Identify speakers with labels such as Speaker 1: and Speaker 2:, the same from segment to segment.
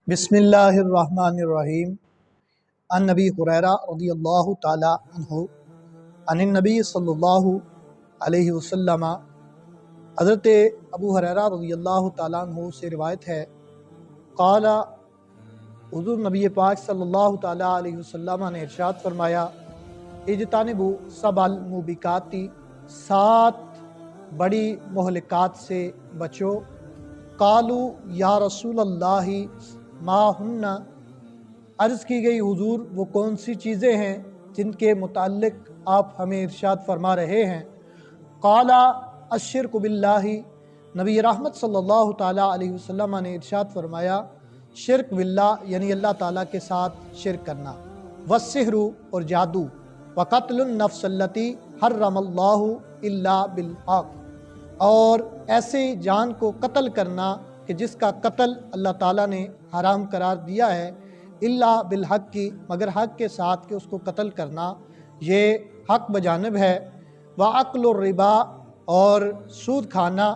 Speaker 1: بسم اللہ الرحمن الرحیم۔ عن نبی ہریرہ رضی اللہ تعالی عنہ عن النبی صلی اللہ علیہ وسلم، حضرت ابو ہریرہ رضی اللہ تعالیٰ عنہ سے روایت ہے، قال، حضور نبی پاک صلی اللہ تعالیٰ علیہ وسلم نے ارشاد فرمایا، اجتنبوا سبع الموبقات، 7 بڑی مہلکات سے بچو۔ قالوا یا رسول اللہ ما ہن، عرض کی گئی حضور وہ کون سی چیزیں ہیں جن کے متعلق آپ ہمیں ارشاد فرما رہے ہیں؟ قال الشرک باللہ، نبی رحمت صلی اللہ تعالیٰ علیہ وسلم نے ارشاد فرمایا، شرک باللہ یعنی اللہ تعالیٰ کے ساتھ شرک کرنا، والسحر اور جادو، وقتل النفس التی حرم اللہ الا بالحق، اور ایسے جان کو قتل کرنا کہ جس کا قتل اللہ تعالیٰ نے حرام قرار دیا ہے، الا بالحق کی، مگر حق کے ساتھ کہ اس کو قتل کرنا یہ حق بجانب ہے، وَأَكْلُ الرِّبَا، اور سود کھانا،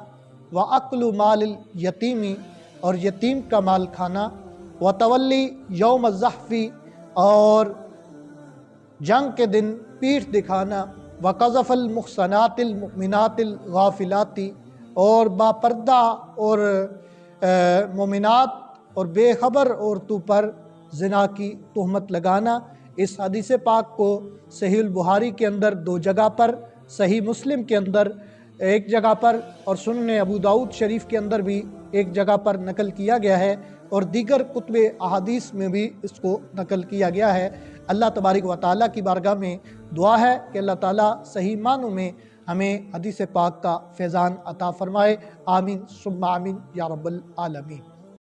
Speaker 1: وَأَكْلُ مال الیتیم، اور یتیم کا مال کھانا، وَتَوَلِّ یوم الزحف، اور جنگ کے دن پیٹھ دکھانا، وَقَذَفَ الْمُحْصَنَاتِ الْمُؤْمِنَاتِ الْغَافِلَاتِ، اور باپردہ اور مومنات اور بے خبر عورتوں پر زنا کی تہمت لگانا۔ اس حدیث پاک کو صحیح البخاری کے اندر 2 جگہ پر، صحیح مسلم کے اندر 1 جگہ پر، اور سنن ابو داؤد شریف کے اندر بھی 1 جگہ پر نقل کیا گیا ہے، اور دیگر کتب احادیث میں بھی اس کو نقل کیا گیا ہے۔ اللہ تبارک و تعالیٰ کی بارگاہ میں دعا ہے کہ اللہ تعالیٰ صحیح معنوں میں ہمیں حدیث پاک کا فیضان عطا فرمائے۔ آمین ثم آمین یا رب العالمین۔